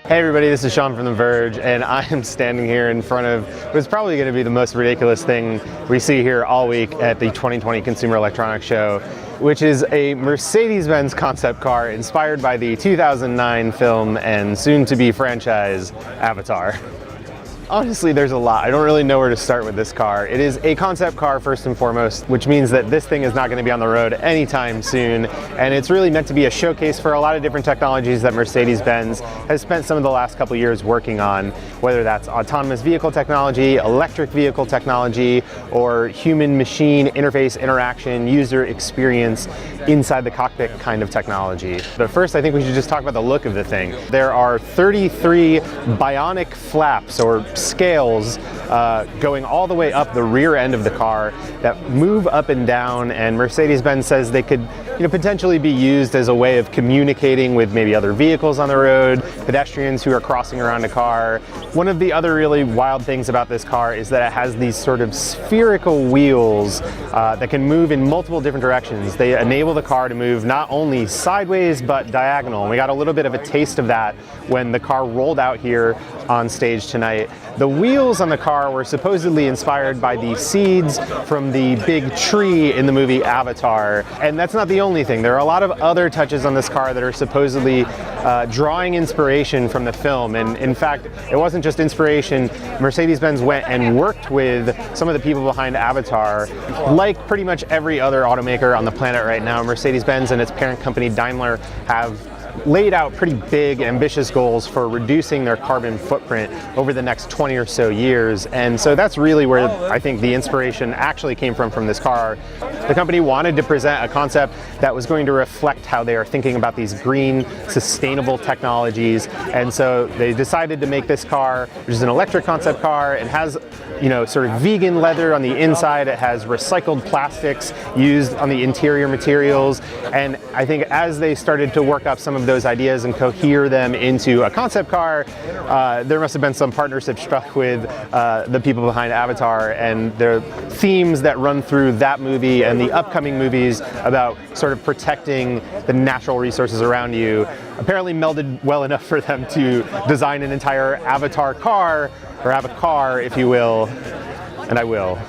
Hey everybody, this is Sean from The Verge, and I am standing here in front of what's probably going to be the most ridiculous thing we see here all week at the 2020 Consumer Electronics Show, which is a Mercedes-Benz concept car inspired by the 2009 film and soon-to-be franchise Avatar. Honestly, there's a lot. I don't really know where to start with this car. It is a concept car first and foremost, which means that this thing is not going to be on the road anytime soon. And it's really meant to be a showcase for a lot of different technologies that Mercedes-Benz has spent some of the last couple years working on, whether that's autonomous vehicle technology, electric vehicle technology, or human-machine interface interaction, user experience inside the cockpit kind of technology. But first, I think we should just talk about the look of the thing. There are 33 bionic flaps or scales going all the way up the rear end of the car that move up and down, and Mercedes-Benz says they could potentially be used as a way of communicating with maybe other vehicles on the road, pedestrians who are crossing around a car. One of the other really wild things about this car is that it has these sort of spherical wheels that can move in multiple different directions. They enable the car to move not only sideways but diagonal, and we got a little bit of a taste of that when the car rolled out here on stage tonight. The wheels on the car were supposedly inspired by the seeds from the big tree in the movie Avatar, and that's not the only thing. There are a lot of other touches on this car that are supposedly drawing inspiration from the film, and in fact, it wasn't just inspiration. Mercedes-Benz went and worked with some of the people behind Avatar. Like pretty much every other automaker on the planet right now, Mercedes-Benz and its parent company Daimler have laid out pretty big, ambitious goals for reducing their carbon footprint over the next 20 or so years. And so that's really where I think the inspiration actually came from this car. The company wanted to present a concept that was going to reflect how they are thinking about these green, sustainable technologies. And so they decided to make this car, which is an electric concept car. It has, sort of vegan leather on the inside. It has recycled plastics used on the interior materials. And I think as they started to work up some of those ideas and cohere them into a concept car, there must have been some partnership struck with the people behind Avatar, and the themes that run through that movie and the upcoming movies about sort of protecting the natural resources around you apparently melded well enough for them to design an entire Avatar car, or Avatar, if you will, and I will.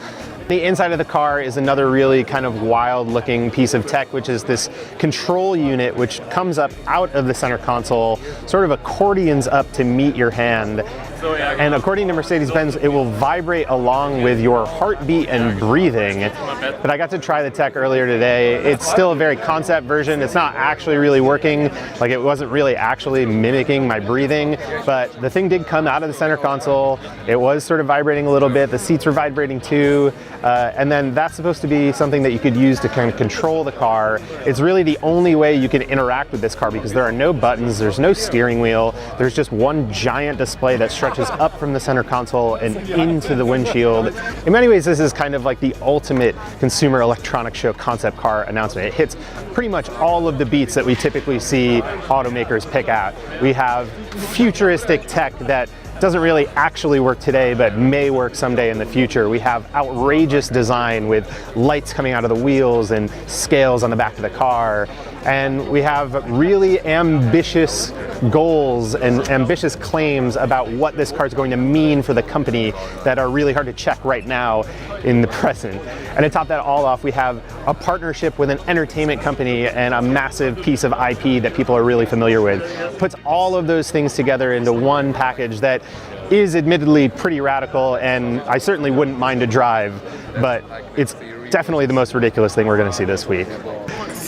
The inside of the car is another really kind of wild looking piece of tech, which is this control unit which comes up out of the center console, sort of accordions up to meet your hand. And according to Mercedes-Benz, it will vibrate along with your heartbeat and breathing. But I got to try the tech earlier today. It's still a very concept version. It's not actually really working. Like, it wasn't really actually mimicking my breathing, but the thing did come out of the center console. It was sort of vibrating a little bit. The seats were vibrating too. And then that's supposed to be something that you could use to kind of control the car. It's really the only way you can interact with this car because there are no buttons, there's no steering wheel, there's just one giant display that stretches up from the center console and into the windshield. In many ways, this is kind of like the ultimate Consumer Electronics Show concept car announcement. It hits pretty much all of the beats that we typically see automakers pick at. We have futuristic tech that doesn't really actually work today, but may work someday in the future. We have outrageous design with lights coming out of the wheels and scales on the back of the car. And we have really ambitious goals and ambitious claims about what this car is going to mean for the company that are really hard to check right now in the present. And to top that all off, we have a partnership with an entertainment company and a massive piece of IP that people are really familiar with. Puts all of those things together into one package that is admittedly pretty radical, and I certainly wouldn't mind to drive, but it's definitely the most ridiculous thing we're going to see this week.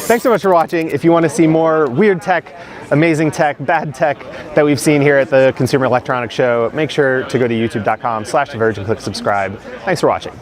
Thanks so much for watching. If you want to see more weird tech, amazing tech, bad tech that we've seen here at the Consumer Electronics Show, make sure to go to youtube.com/TheVerge and click subscribe. Thanks for watching.